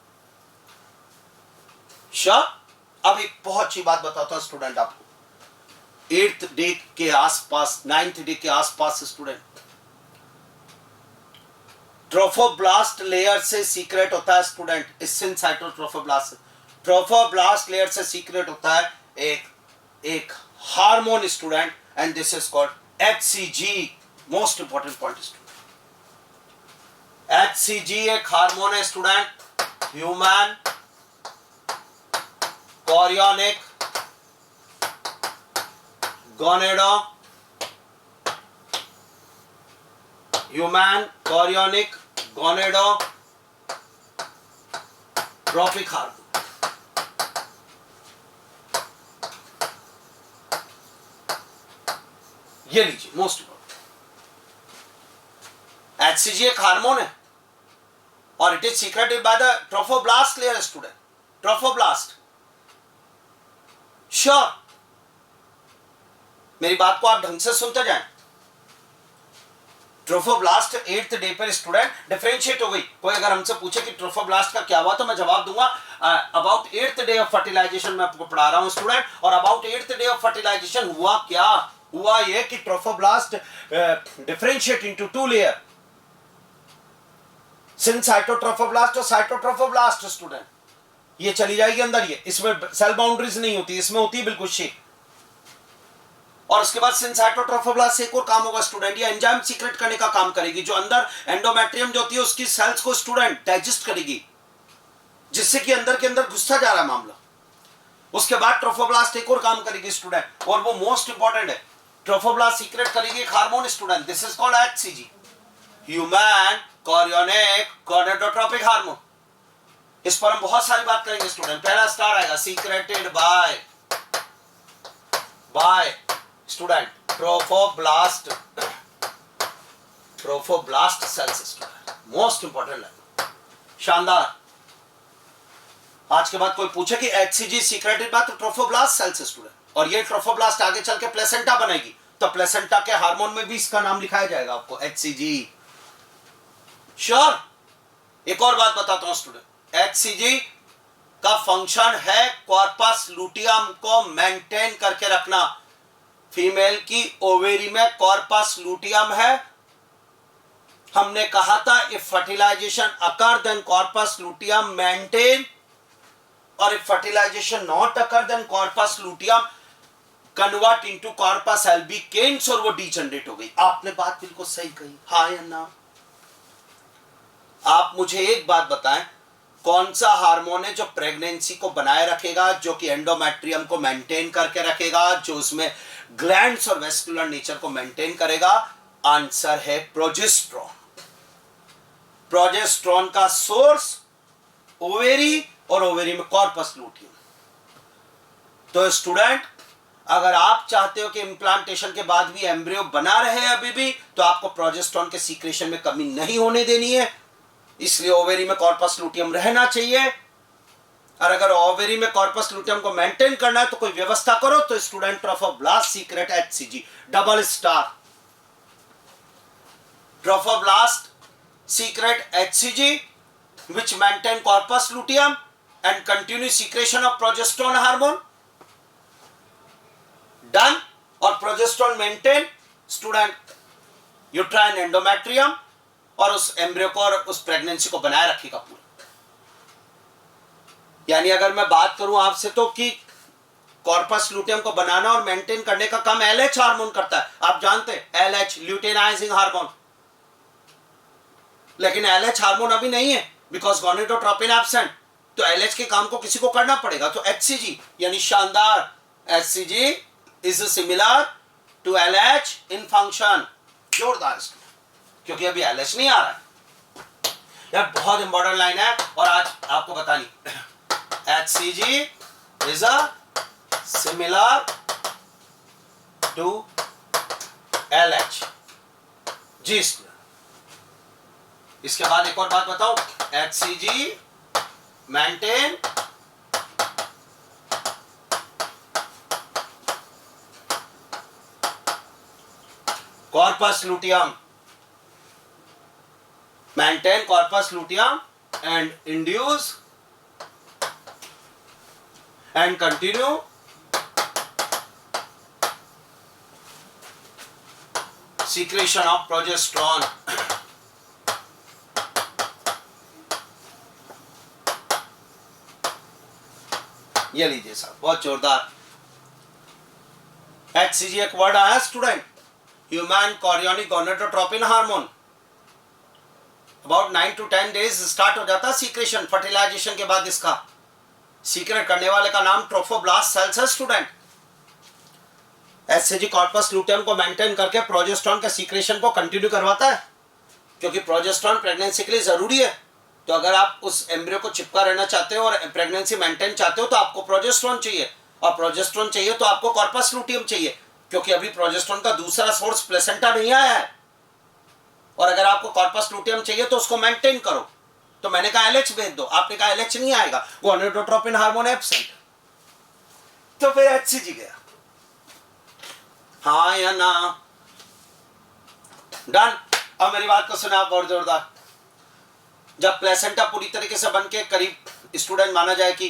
अब एक बहुत अच्छी बात बताता हूं स्टूडेंट आपको। 8th डे के आसपास, 9th डे के आसपास स्टूडेंट ट्रोफोब्लास्ट लेयर से सीक्रेट होता है स्टूडेंट, इस सिनसाइटोट्रोफोब्लास्ट से, ट्रोफोब्लास्ट लेयर से सीक्रेट होता है एक hormone student, and this is called HCG। Most important point student, HCG एक हार्मोन है student, human chorionic gonado, human chorionic gonadotropic hormone. ये लीजिए मोस्ट इंपॉर्टेंट, HCG एक हार्मोन है और it is secreted by the trophoblast layer student, trophoblast. Sure, मेरी बात को आप ढंग से सुनते जाएं। ट्रोफोब्लास्ट 8th डे पर स्टूडेंट डिफरेंशिएट हो गई। कोई अगर हमसे पूछे कि ट्रोफोब्लास्ट का क्या हुआ तो मैं जवाब दूंगा about 8th day of fertilisation मैं आपको पढ़ा रहा हूं स्टूडेंट। और about 8th day of fertilisation हुआ क्या, हुआ ये कि trophoblast differentiate into 2 layer, syncytiotrophoblast और साइटोट्रोफोब्लास्ट स्टूडेंट। ये चली जाएगी अंदर, ये इसमें सेल बाउंड्रीज नहीं होती, इसमें होती है बिल्कुल शेप। और उसके बाद सिनसाइटोट्रोफोब्लास्ट से एक और काम होगा स्टूडेंट, ये एंजाइम सीक्रेट करने का काम करेगी, जो अंदर एंडोमेट्रियम जो होती है उसकी सेल्स को स्टूडेंट डाइजेस्ट करेगी, जिससे कि अंदर के अंदर घुसता जा रहा है मामला। उसके बाद ट्रोफोब्लास्ट एक और काम करेगी स्टूडेंट, और वो मोस्ट इंपॉर्टेंट है। ट्रोफोब्लास्ट सीक्रेट करेगी एक hormone student, this is called HCG, human chorionic gonadotropic hormone. इस पर हम बहुत सारी बात करेंगे स्टूडेंट। पहला स्टार आएगा secreted by student trophoblast sales student, most important है, शानदार। आज के बाद कोई पूछे कि HCG secreted by trophoblast sales student, और ये ट्रोफोब्लास्ट आगे चल के प्लेसेंटा बनेगी, तो प्लेसेंटा के हार्मोन में भी इसका नाम लिखाया जाएगा आपको एचसीजी। श्योर। एक और बात बताता हूं स्टूडेंट, एचसीजी का फंक्शन है कॉर्पस लूटियम को मेंटेन करके रखना। फीमेल की ओवेरी में कॉर्पस लूटियम है, हमने कहा था if fertilisation occur then corpus luteum maintain, और if fertilisation not occur then corpus luteum convert into corpus albicans, और वो डीजनरेट हो गई। आपने बात बिल्कुल सही कही, हाँ या ना? आप मुझे एक बात बताएं, कौन सा हार्मोन है जो प्रेगनेंसी को बनाए रखेगा, जो कि एंडोमेट्रियम को मेंटेन करके रखेगा, जो उसमें ग्लैंड्स और वेस्कुलर नेचर को मेंटेन करेगा? आंसर है प्रोजेस्टेरोन। प्रोजेस्टेरोन का सोर्स ओवेरी, और ओवेरी में कॉर्पस लूटियम। तो स्टूडेंट, अगर आप चाहते हो कि इम्प्लांटेशन के बाद भी एम्ब्रियो बना रहे अभी भी, तो आपको प्रोजेस्टेरोन के सीक्रेशन में कमी नहीं होने देनी है, इसलिए ओवेरी में कॉर्पस लूटियम रहना चाहिए। और अगर ओवेरी में कॉर्पस लूटियम को मेंटेन करना है तो कोई व्यवस्था करो, तो student trophoblast secret HCG, double star. Trophoblast secret HCG which maintain corpus luteum and continue secretion of progesterone hormone, done। और progesterone maintain student uterine endometrium, और उस एम्ब्रियो को और उस प्रेगनेंसी को बनाए रखेगा पूरा। यानी अगर मैं बात करूं आपसे तो कि कॉर्पस लूटियम को बनाना और मेंटेन करने का काम एलएच हार्मोन करता है, आप जानते हैं एलएच ल्यूटेनाइजिंग हार्मोन, लेकिन एलएच हार्मोन अभी नहीं है बिकॉज गोनेडोट्रोपिन एब्सेंट, तो एलएच के काम को किसी को करना पड़ेगा। तो एचसीजी यानी शानदार, HCG is similar to LH in function, जोरदार, क्योंकि अभी एलएच नहीं आ रहा है। यार बहुत इंपॉर्टेंट लाइन है और आज आपको बतानी, HCG is a similar to LH जी। इसके बाद एक और बात बताओ, HCG maintain corpus luteum, maintain corpus luteum and induce and continue secretion of progesterone। ये लीजिए साहब, बहुत जोरदार। एचसीजी एक वर्ड आया student, human chorionic gonadotropin hormone. About 9 to 10 days start हो जाता सीक्रेशन, फर्टिलाइजेशन के बाद इसका सीक्रेट करने वाले का नाम ट्रोफोब्लास्ट सेल्स है स्टूडेंट। एचसीजी कॉर्पस लूटियम को मेंटेन करके प्रोजेस्टेरोन के सीक्रेशन को कंटिन्यू करवाता है, क्योंकि प्रोजेस्टेरोन प्रेगनेंसी के लिए जरूरी है। तो अगर आप उस एम्ब्रियो को चिपका रहना चाहते हो और प्रेगनेंसी मेंटेन चाहते हो तो आपको प्रोजेस्टेरोन चाहिए, और प्रोजेस्टेरोन चाहिए तो आपको कॉर्पस लूटियम चाहिए, क्योंकि अभी प्रोजेस्टेरोन का दूसरा सोर्स प्लेसेंटा नहीं आया है। और अगर आपको कॉर्पस लूटियम चाहिए तो उसको मेंटेन करो, तो मैंने कहा एलएच भेज दो, आपने कहा एलएच नहीं आएगा, गोनेडोट्रोपिन हार्मोन एब्सेंट, तो फिर एचसीजी गया, हाँ या ना? डन। अब मेरी बात को सुना आप और जोरदार। जब प्लेसेंटा पूरी तरीके से बन के करीब स्टूडेंट माना जाए कि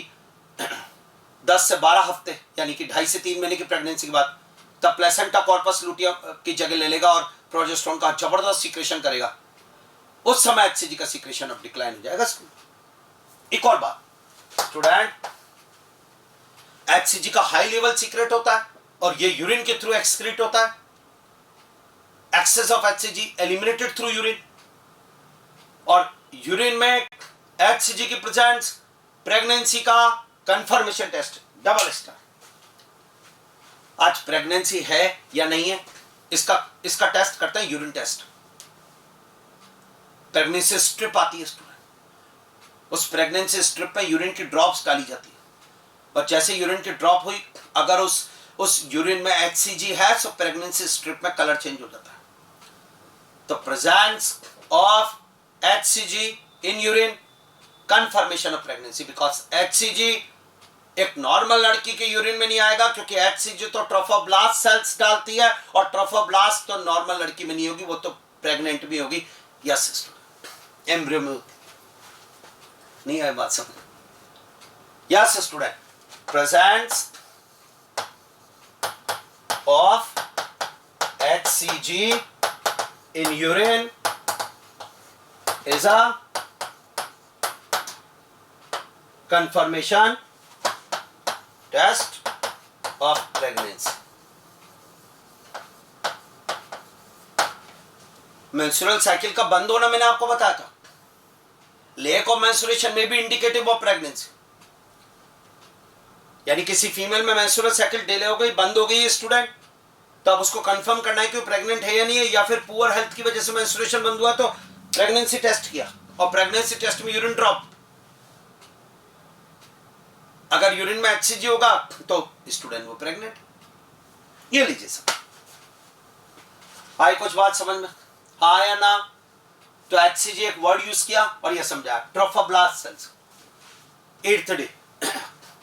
10 से 12 हफ्ते यानी कि 2.5 से 3 महीने की प्रेगनेंसी के बाद, तब प्लेसेंटा कॉर्पस लुटियम की जगह ले लेगा और प्रोजेस्टेरोन का जबरदस्त सीक्रेशन करेगा। उस समय एचसीजी का सीक्रेशन अब डिक्लाइन हो जाएगा। एक और बात स्टूडेंट, एचसीजी का हाई लेवल सीक्रेट होता है और ये यूरिन के थ्रू एक्सक्रीट होता है। Excess of HCG eliminated through urine, और यूरिन में एचसीजी की प्रेजेंस प्रेगनेंसी का कंफर्मेशन टेस्ट डबल स्टार। आज प्रेगनेंसी है या नहीं है इसका टेस्ट करते हैं यूरिन टेस्ट। प्रेगनेंसी स्ट्रिप आती है स्टूडेंट, उस प्रेगनेंसी स्ट्रिप में यूरिन की ड्रॉप्स डाली जाती है और जैसे यूरिन की ड्रॉप हुई अगर उस यूरिन में एचसीजी है तो प्रेगनेंसी स्ट्रिप में कलर चेंज हो जाता है। तो presence of HCG in urine confirmation of pregnancy, because HCG एक नॉर्मल लड़की के यूरिन में नहीं आएगा क्योंकि एचसीजी तो ट्रोफोब्लास्ट सेल्स डालती है और ट्रोफोब्लास्ट तो नॉर्मल लड़की में नहीं होगी, वो तो प्रेग्नेंट भी होगी। यस एम्ब्रियो में नहीं आए बात समझ। Yes student, presence of HCG in urine is a confirmation test of pregnancy. Menstrual cycle का बंद होना मैंने आपको बताया था। लेक ऑफ मेंस्ट्रुएशन में भी इंडिकेटिव ऑफ प्रेगनेंसी, यानी किसी फीमेल में मेंस्ट्रुअल साइकिल डिले हो गई, बंद हो गई स्टूडेंट, तो अब उसको कंफर्म करना है कि वो प्रेग्नेंट है या नहीं है, या फिर पुअर हेल्थ की वजह से मेंस्ट्रुएशन बंद हुआ तो प्रेगनेंसी टेस्ट किया और प्रेगनेंसी टेस्ट में यूरिन ड्रॉप, अगर यूरिन में एचसीजी होगा तो स्टूडेंट वो प्रेग्नेंट। ये लीजिए सब, आई कुछ बात समझ में हाँ या ना? तो एचसीजी एक वर्ड यूज किया और ये समझा, ट्रोफोब्लास्ट सेल्स 8th डे।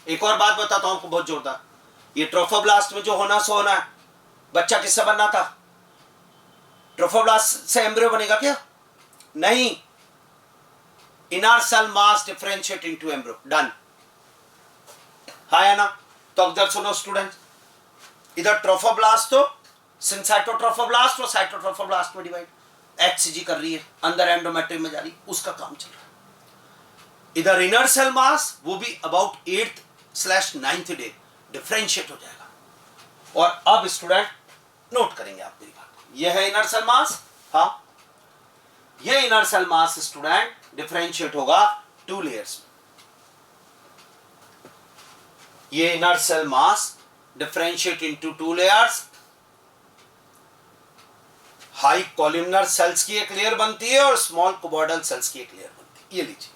एक और बात बताता हूं आपको बहुत जोरदार, ये ट्रोफोब्लास्ट में जो होना सो होना है। बच्चा किससे बनना था? ट्रोफोब्लास्ट से एम्ब्रियो बनेगा क्या? नहीं, inner cell mass differentiate into embryo, done. हाँ या ना? तो इधर सुनो स्टूडेंट, इधर ट्रोफोब्लास्ट तो सिंसाइटोट्रोफोब्लास्ट और साइटोट्रोफोब्लास्ट में डिवाइड, एचसीजी कर रही है अंदर एंडोमेट्रियम में जा रही, उसका काम चल रहा है। इधर इनर सेल मास वो भी अबाउट 8th/9th डे डिफरेंशिएट हो जाएगा। और अब स्टूडेंट नोट करेंगे आप मेरी बात, यह है इनर सेल मास। हाँ, ये inner cell mass student differentiate होगा 2 लेयर्स में। ये inner cell mass differentiate into 2 layers. High columnar cells की एक लेयर बनती है और स्मॉल कुबॉइडल सेल्स की एक लेयर बनती है। ये लीजिए,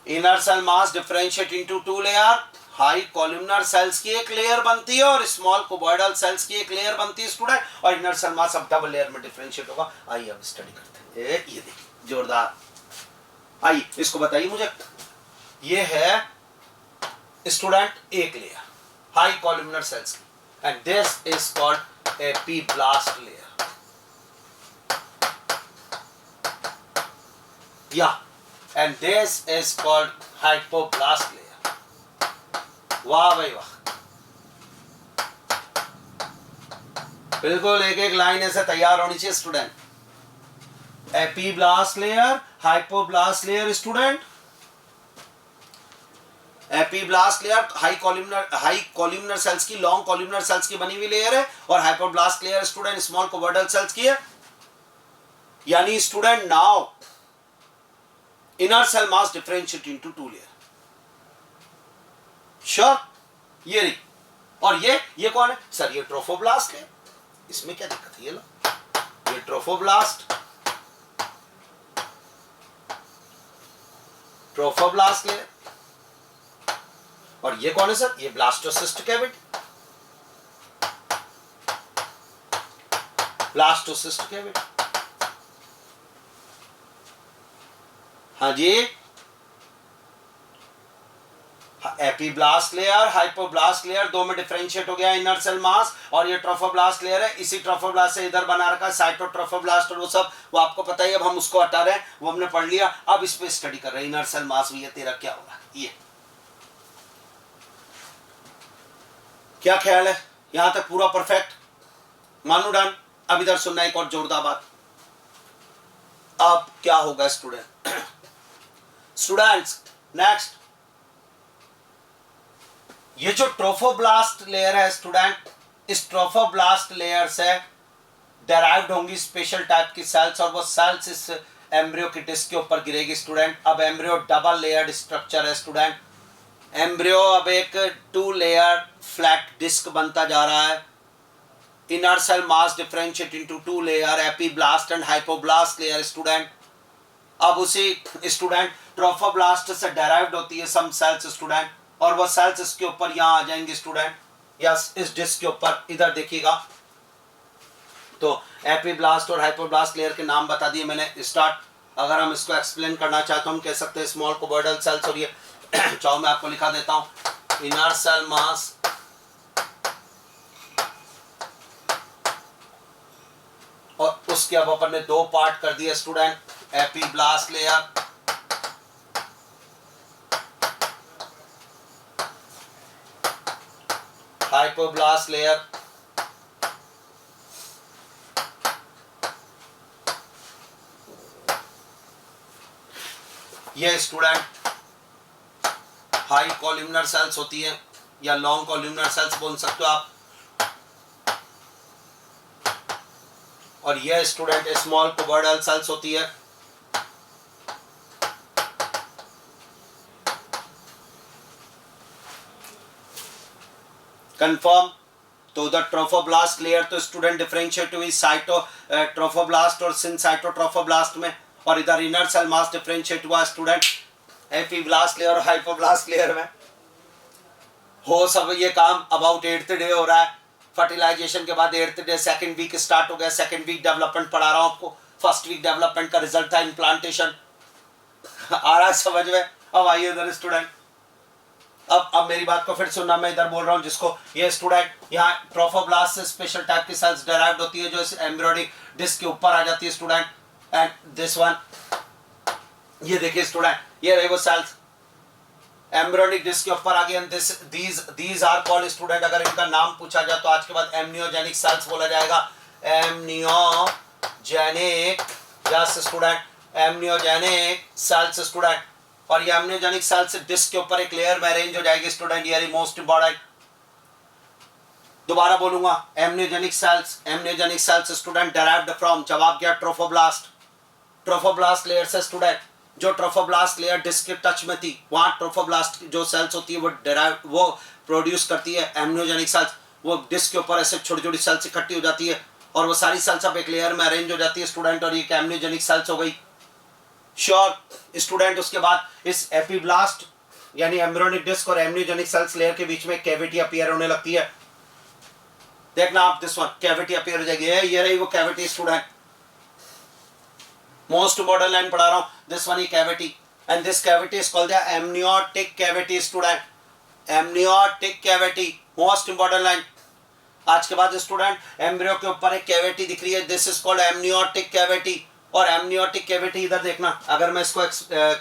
inner cell mass differentiate into 2 layer, high columnar cells की एक लेयर बनती है और स्मॉल कुबॉइडल सेल्स की एक लेयर बनती है स्टूडेंट, और इनर सेल मास अब डबल लेयर में डिफरेंशिएट होगा। आइए अब स्टडी करते हैं। ये देखिए जोरदार, आइए इसको बताइए मुझे। ये है स्टूडेंट एक लेयर हाई कॉलमनर सेल्स की, and this is called epiblast layer, या and this is called hypoblast layer. वाह भाई वाह, बिल्कुल एक एक लाइन ऐसे तैयार होनी चाहिए student. Epiblast layer, hypoblast layer student. Epiblast layer high columnar cells की, लॉन्ग कॉलमनर सेल्स की बनी हुई लेयर है, और hypoblast layer student small cuboidal cells की है। यानी student now inner cell mass differentiate into 2 layer. Sure? ये रही। और ये कौन है सर? ये ट्रोफोब्लास्ट है। इसमें क्या दिक्कत है? ये लो, ये ट्रोफोब्लास्ट लेयर। और ये कौन है सर? ये ब्लास्टोसिस्ट कैविटी। ब्लास्टोसिस्ट कैविटी, हाँ जी। एपीब्लास्ट लेयर, हाइपोब्लास्ट लेयर, दो में डिफरेंशिएट हो गया इनर सेल मास, और ये ट्रोफोब्लास्ट लेयर है। इसी ट्रोफोब्लास्ट से इधर बना रखा साइटोट्रोफोब्लास्ट और वो सब, वो आपको पता ही, अब हम उसको हटा रहे हैं, वो हमने पढ़ लिया। अब इस पे स्टडी कर रहे हैं इनर सेल मास भी, ये तेरा क्या होगा। ये क्या ख्याल है, यहां तक पूरा परफेक्ट, मानू डन। अब इधर सुनना एक और जोरदार बात। अब क्या होगा स्टूडेंट्स, नेक्स्ट, ये जो ट्रोफोब्लास्ट लेयर है स्टूडेंट, इस ट्रोफोब्लास्ट लेयर से डेराइव्ड होंगी स्पेशल टाइप की सेल्स, और वो सेल्स इस एम्ब्रियो की डिस्क के ऊपर गिरेगी स्टूडेंट। अब एम्ब्रियो डबल लेयर्ड स्ट्रक्चर है स्टूडेंट। एम्ब्रियो अब एक 2 लेयर फ्लैट डिस्क बनता जा रहा है। Inner cell mass differentiate into 2 layer, epiblast and hypoblast layer student. अब उसी स्टूडेंट ट्रोफोब्लास्ट से डेराइव्ड होती है सम सेल्स स्टूडेंट, और वो सेल्स इसके ऊपर यहां आ जाएंगे स्टूडेंट, या इस डिस्क के ऊपर। इधर देखिएगा, तो एपीब्लास्ट और हाइपोब्लास्ट लेयर के नाम बता दिए मैंने। स्टार्ट, अगर हम इसको एक्सप्लेन करना चाहते हैं हम कह सकते हैं स्मॉल कोबोइडल सेल्स, और ये चाहो मैं आपको लिखा देता हूं, इनर सेल मास और उसके अब अपन ने 2 पार्ट कर दिए student, epiblast layer hypoblast layer. ये स्टूडेंट हाई कॉलमनर सेल्स होती है, या लॉन्ग कॉलमनर सेल्स बोल सकते हो आप, और ये स्टूडेंट स्मॉल कोबोइडल सेल्स होती है। कंफर्म, तो उधर ट्रोफोब्लास्ट लेयर तो स्टूडेंट डिफरेंशिएट हुई ट्रोफोब्लास्ट और सिंसाइटोट्रोफोब्लास्ट में, और इधर इनर सेल मास डिफरेंशिएट हुआ स्टूडेंट एपीब्लास्ट लेयर और हाइपोब्लास्ट लेयर में। हो सब ये काम अबाउट 8th डे हो रहा है। फर्टिलाइजेशन के बाद 8th day 2nd week start हो गया। 2nd वीक डेवलपमेंट पढ़ा रहा हूं आपको। 1st वीक डेवलपमेंट का रिजल्ट था इम्प्लांटेशन। आ रहा है समझ में? अब आइए इधर स्टूडेंट, अब मेरी बात को फिर सुनना। मैं इधर बोल रहा हूँ जिसको, ये स्टूडेंट यहाँ ट्रोफोब्लास्ट से स्पेशल टाइप की सेल्स डेराइव्ड होती है जो इस एम्ब्रियोनिक डिस्क के ऊपर आ जाती है स्टूडेंट। एंड दिस वन, ये देखिए स्टूडेंट, ये रही वो सेल्स एम्ब्रियोनिक डिस्क के ऊपर आ गई। And these are called student, अगर इनका नाम पूछा जाए तो आज के बाद एमनियोजेनिक सेल्स बोला जाएगा। Amniogenic, yes student, amniogenic sales student. और ये एमनियोजेनिक सेल्स डिस्क के ऊपर एक लेयर में अरेंज हो जाएगी स्टूडेंट। ये मोस्ट इंपॉर्टेंट, दोबारा बोलूंगा, amniogenic sales student derived from, जवाब गया ट्रोफोब्लास्ट लेयर से स्टूडेंट। जो ट्रोफोब्लास्ट लेयर डिस्क के टच में थी, वहां ट्रोफोब्लास्ट जो सेल्स होती है वो प्रोड्यूस करती है एमनियोजेनिक सेल्स। वो डिस्क के ऊपर ऐसे छोटी छोटी सेल्स इकट्ठी हो जाती है और वो सारी सेल्स अब एक लेयर में अरेंज हो जाती है स्टूडेंट, और ये एमनियोजेनिक सेल्स हो गई। श्योर स्टूडेंट, उसके बाद इस एपीब्लास्ट यानी एम्ब्रियोनिक डिस्क और एमनियोजेनिक सेल्स लेयर के बीच में कैविटी अपीयर होने लगती है। देखना आप, दिस वन कैविटी अपीयर हो जाएगी। ये रही वो cavity student, most modern line पढ़ा रहा हूं। This one he cavity, and this cavity is called the amniotic cavity student. Amniotic cavity, most important line. आज के बाद स्टूडेंट एम्ब्रियो के ऊपर एक कैविटी दिख रही है, this is called amniotic cavity. और एमनियोटिक कैविटी इधर देखना, अगर मैं इसको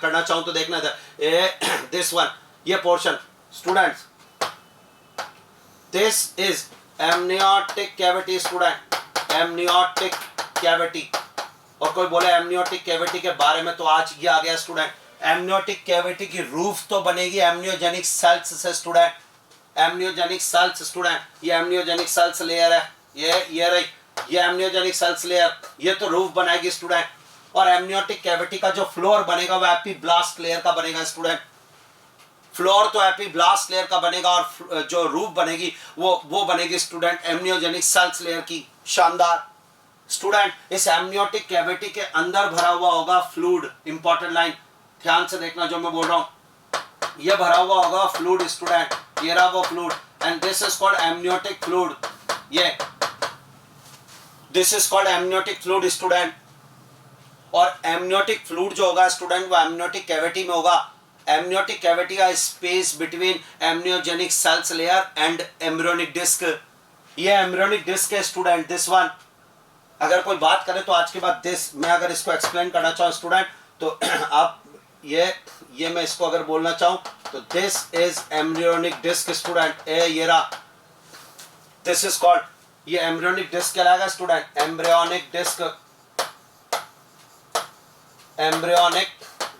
करना चाहूं तो देखना इधर, दिस वन, ये portion students, this is amniotic cavity student, amniotic cavity. और कोई बोले एमनियोटिक कैविटी के बारे में तो आज ये आ गया स्टूडेंट। एमनियोटिक कैविटी की रूफ तो बनेगी एमनियोजेनिक सेल्स से स्टूडेंट, एमनियोजेनिक सेल्स स्टूडेंट। ये एमनियोजेनिक सेल्स लेयर है, ये रही, ये एमनियोजेनिक सेल्स लेयर, ये तो रूफ बनाएगी स्टूडेंट। और एमनियोटिक कैविटी का जो फ्लोर बनेगा वो एपीब्लास्ट लेयर का बनेगा स्टूडेंट। फ्लोर तो एपीब्लास्ट लेयर का बनेगा और जो रूफ बनेगी वो बनेगी स्टूडेंट एमनियोजेनिक सेल्स लेयर की। शानदार स्टूडेंट, इस एमनियोटिक कैविटी के अंदर भरा हुआ होगा फ्लूइड। इंपॉर्टेंट लाइन, ध्यान से देखना जो मैं बोल रहा हूं, ये भरा हुआ होगा फ्लूइड स्टूडेंट, ये रहा वो fluid, and this is called amniotic fluid. ये this is called amniotic fluid student. और एमनियोटिक फ्लूइड जो होगा स्टूडेंट वो एमनियोटिक कैविटी में होगा। एमनियोटिक कैविटी का space between amniogenic cells layer and embryonic disc. ये एम्ब्रियोनिक डिस्क है स्टूडेंट, दिस वन। अगर कोई बात करे तो आज के बाद दिस, मैं अगर इसको एक्सप्लेन करना चाहूँ स्टूडेंट तो आप ये मैं इसको अगर बोलना चाहूँ तो this is embryonic disc student. ये रहा, दिस इज कॉल्ड, ये एम्ब्रियोनिक डिस्क कहलाएगा student, embryonic disc, embryonic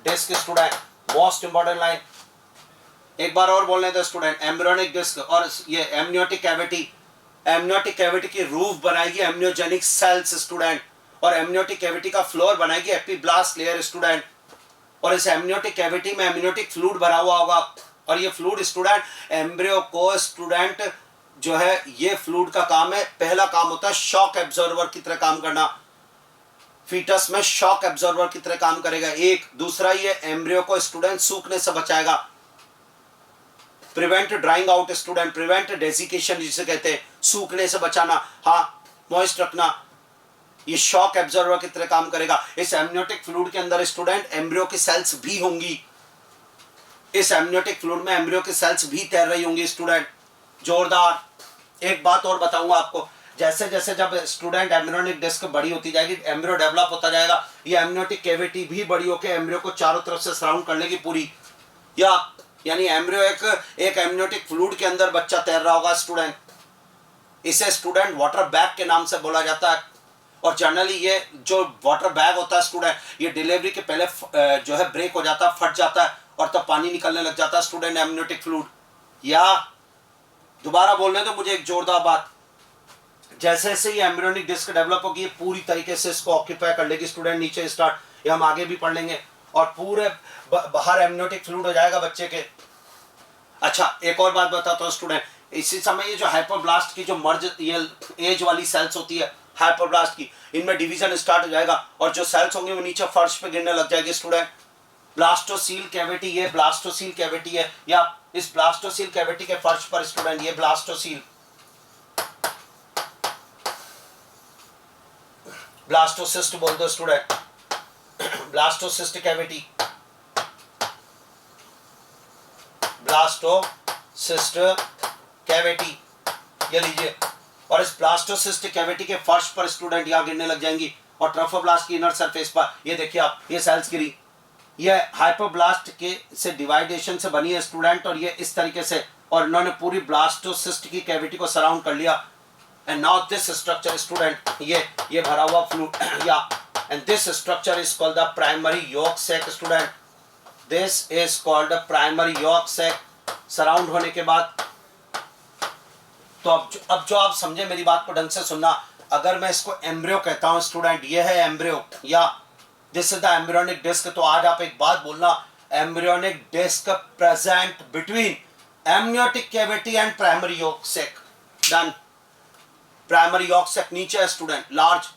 disc student, most important line. एक बार और बोलने दो स्टूडेंट, एम्ब्रियोनिक डिस्क और ये एमनियोटिक कैविटी, एमनियोटिक कैविटी की रूफ बनाएगी एमनियोजेनिक सेल्स स्टूडेंट, और एमनियोटिक कैविटी का फ्लोर बनाएगी एपिब्लास्ट लेयर स्टूडेंट, और इस एमनियोटिक कैविटी में एमनियोटिक फ्लूइड भरा हुआ होगा, और ये फ्लूइड स्टूडेंट एम्ब्रियो को स्टूडेंट जो है, ये फ्लूइड का काम है, पहला काम होता है शॉक एब्जॉर्बर की तरह काम करना, फीटस में शॉक एब्जॉर्बर की तरह काम करेगा। एक दूसरा, ये एम्ब्रियो को स्टूडेंट सूखने से बचाएगा, prevent drawing out student, prevent desiccation जिसे कहते हैं, सूखने से बचाना, हाँ मॉइस्ट रखना, ये शॉक एब्जॉर्बर की तरह काम करेगा। इस एमनियोटिक फ्लूइड के अंदर स्टूडेंट एम्ब्रियो की सेल्स भी होंगी, इस एमनियोटिक फ्लूइड में एम्ब्रियो की सेल्स भी तैर रही होंगी स्टूडेंट, जोरदार। एक बात और बताऊंगा आपको, जैसे जैसे जब स्टूडेंट एम्ब्रियोनिक डिस्क बड़ी होती जाएगी, एम्ब्रियो डेवलप होता जाएगा, ये एमनियोटिक कैविटी भी बड़ी होकर एम्ब्रियो को चारों तरफ से सराउंड कर लेगी पूरी, यानी एम्ब्रियो एक एमनियोटिक फ्लूइड के अंदर बच्चा तैर रहा होगा स्टूडेंट। इसे स्टूडेंट वाटर बैग के नाम से बोला जाता है, और जनरली ये जो वाटर बैग होता है स्टूडेंट, ये डिलीवरी के पहले जो है ब्रेक हो जाता है, फट जाता है, और तब पानी निकलने लग जाता है स्टूडेंट एमनियोटिक फ्लूइड। या दोबारा बोलने तो मुझे एक जोरदार बात, जैसे जैसे ये एम्ब्रियोनिक डिस्क डेवलप होगी, ये पूरी तरीके से इसको ऑक्यूपाई कर लेगी स्टूडेंट, नीचे स्टार्ट, ये हम आगे भी पढ़ लेंगे, और पूरे बाहर एमनियोटिक फ्लूइड हो जाएगा बच्चे के। अच्छा एक और बात बताता हूँ स्टूडेंट, इसी समय ये जो हाइपोब्लास्ट की जो मर्ज, ये एज वाली सेल्स होती है हाइपोब्लास्ट की, इनमें डिवीजन स्टार्ट हो जाएगा, और जो सेल्स होंगे वो नीचे फर्श पे गिरने लग जाएगी स्टूडेंट। ब्लास्टोसील कैविटी, ये ब्लास्टोसील कैविटी है, या इस ब्लास्टोसील कैविटी के फर्श पर स्टूडेंट ये ब्लास्टोसील, ब्लास्टोसिस्ट बोल दो student, blastocyst cavity, blastocyst cavity, ये लीजिए, और इस ब्लास्टोसिस्ट कैविटी के फर्श पर स्टूडेंट यहाँ गिरने लग जाएंगी, और ट्रोफोब्लास्ट की इनर सरफेस पर ये देखिए आप, ये सेल्स गिरी, ये हाइपोब्लास्ट के से डिवाइडेशन से बनी है स्टूडेंट, और ये इस तरीके से, और इन्होंने पूरी ब्लास्टोसिस्ट की कैविटी को सराउंड कर लिया। And now this structure student, ये भरा हुआ फ्लूइड, या and this structure is called the primary yolk sac student, this is called the primary yolk sac. Surround होने के बाद तो अब जो आप समझे, मेरी बात को ढंग से सुनना, अगर मैं इसको एम्ब्रियो कहता हूं स्टूडेंट, ये है एम्ब्रियो, या this is the embryonic disc, तो आज आप एक बात बोलना, embryonic disc present between amniotic cavity and primary yolk sac, done. Primary yolk sac नीचे है स्टूडेंट, लार्ज,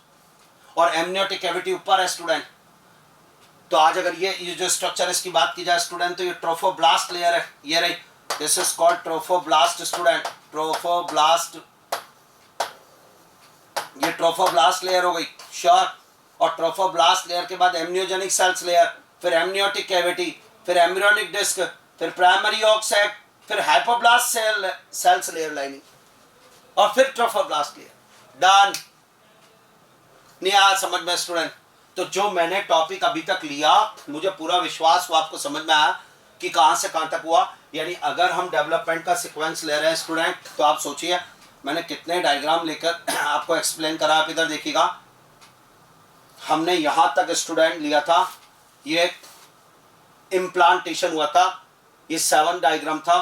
और एमनियोटिक कैविटी ऊपर है स्टूडेंट। तो आज अगर ये जो स्ट्रक्चर इसकी बात की जाए स्टूडेंट, तो ये ट्रोफोब्लास्ट लेयर है, ये रही, this is called trophoblast student, trophoblast, ये ट्रोफोब्लास्ट लेयर हो गई, श्योर। और ट्रोफोब्लास्ट लेयर के बाद एमनियोजेनिक सेल्स लेयर, फिर एमनियोटिक कैविटी, फिर एम्ब्रियोनिक डिस्क, फिर प्राइमरी यॉर्क सैक, फिर हाइपोब्लास्ट सेल्स लेयर लाइनिंग, और फिर ट्रोफोब्लास्ट लेयर, डन। नहीं आया समझ में स्टूडेंट? तो जो मैंने टॉपिक अभी तक लिया, मुझे पूरा विश्वास हुआ आपको समझ में आया कि कहां से कहां तक हुआ। यानी अगर हम डेवलपमेंट का सीक्वेंस ले रहे हैं स्टूडेंट, तो आप सोचिए मैंने कितने डायग्राम लेकर आपको एक्सप्लेन करा। आप इधर देखिएगा, हमने यहां तक स्टूडेंट लिया था, ये इम्प्लांटेशन हुआ था, ये 7 डायग्राम था।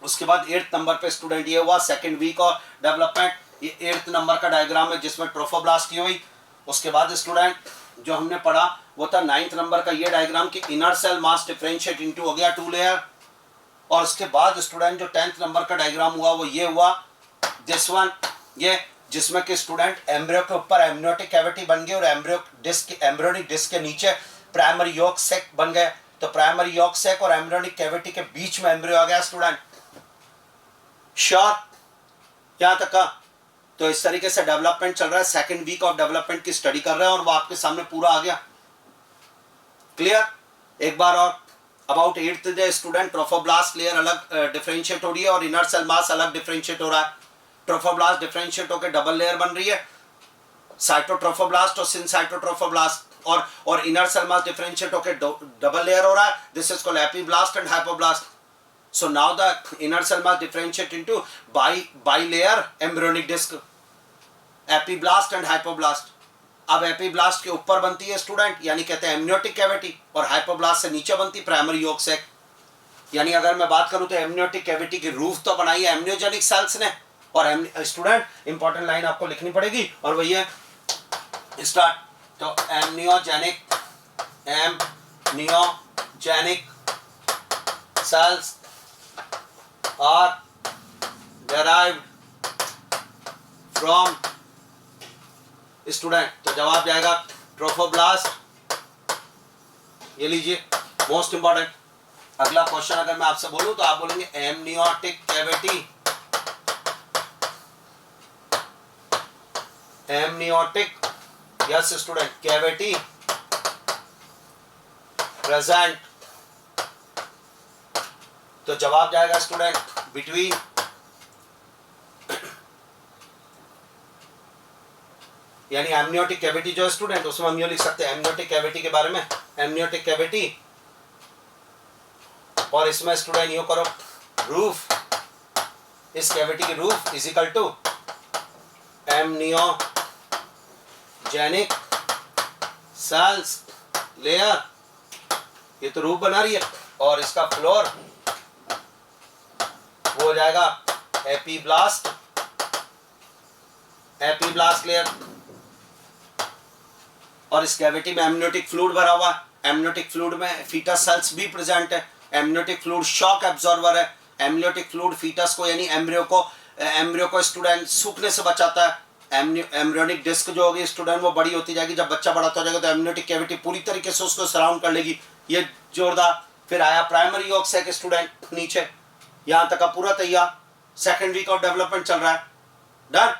उसके बाद 8th नंबर पे स्टूडेंट ये हुआ सेकंड वीक और डेवलपमेंट, ये 8th नंबर का डायग्राम है जिसमें ट्रोफोब्लास्ट की हुई। उसके बाद स्टूडेंट जो हमने पढ़ा वो था 9th नंबर का ये डायग्राम कि inner cell mass differentiate into हो गया 2 लेयर। और उसके बाद स्टूडेंट जो 10th नंबर का डायग्राम हुआ वो ये हुआ, दिस वन, ये जिसमें कि स्टूडेंट एम्ब्रियो के ऊपर एमनियोटिक कैविटी बन गई और एम्ब्रियोनिक डिस्क के नीचे प्राइमरी यॉर्क सैक बन गए। तो प्राइमरी यॉर्क सैक और एम्ब्रियोनिक कैविटी के बीच में एम्ब्रियो आ गया स्टूडेंट, श्योर यहां तक का। तो इस तरीके से डेवलपमेंट चल रहा है, सेकंड वीक ऑफ डेवलपमेंट की स्टडी कर रहे हैं और वो आपके सामने पूरा आ गया, क्लियर। एक बार और about 8th day student trophoblast layer अलग डिफरेंशिएट हो रही है और इनर सेल मास अलग डिफरेंशिएट हो रहा है। ट्रोफोब्लास्ट डिफरेंशिएट होकर डबल लेयर बन रही है, साइटोट्रोफोब्लास्ट और सिनसाइटोट्रोफोब्लास्ट, और इनर सेल मास डिफरेंशिएट होकर डबल लेयर हो रहा है। This is called epiblast and hypoblast. So now the inner cell mass differentiate into bilayer embryonic disc, epiblast and hypoblast. अब एपीब्लास्ट के ऊपर बनती है स्टूडेंट, यानी कहते हैं एमनियोटिक कैविटी, और हाइपोब्लास्ट से नीचे बनती है प्राइमरी यॉर्क सैक। यानी अगर मैं बात करूं तो एमनियोटिक कैविटी की रूफ तो बनाई है एमनियोजेनिक सेल्स ने, और स्टूडेंट इंपॉर्टेंट लाइन आपको लिखनी पड़ेगी और वही है स्टार्ट। तो amniogenic cells are derived from student, तो जवाब जाएगा ट्रोफोब्लास्ट। ये लीजिए मोस्ट इंपॉर्टेंट। अगला क्वेश्चन अगर मैं आपसे बोलूं तो आप बोलेंगे amniotic cavity, amniotic yes student cavity present, तो जवाब जाएगा स्टूडेंट बिटवीन यानी एमनियोटिक कैविटी जो है स्टूडेंट, उसमें हम ये लिख सकते हैं एमनियोटिक कैविटी के बारे में, एमनियोटिक कैविटी, और इसमें स्टूडेंट यो करो रूफ, इस कैविटी की roof is equal to amniogenic cells layer, ये तो रूफ बना रही है, और इसका फ्लोर वो हो जाएगा एपीब्लास्ट लेयर, और इस कैविटी में एमनियोटिक फ्लूइड भरा हुआ है। एमनियोटिक फ्लूइड में फीटस सेल्स भी प्रेजेंट है। एमनियोटिक फ्लूइड शॉक एब्जॉर्बर है। एमनियोटिक फ्लूइड फीटस को यानी एम्ब्रियो को स्टूडेंट सूखने से बचाता है। एम्ब्रियोनिक डिस्क जो होगी स्टूडेंट वो बड़ी होती जाएगी, जब बच्चा बड़ा हो जाएगा तो एमनियोटिक कैविटी पूरी तरीके से उसको सराउंड कर लेगी। ये जोरदार। फिर आया प्राइमरी यॉर्क सैक स्टूडेंट नीचे, यहाँ तक का पूरा तैयार, सेकेंड वीक ऑफ डेवलपमेंट चल रहा है, डन।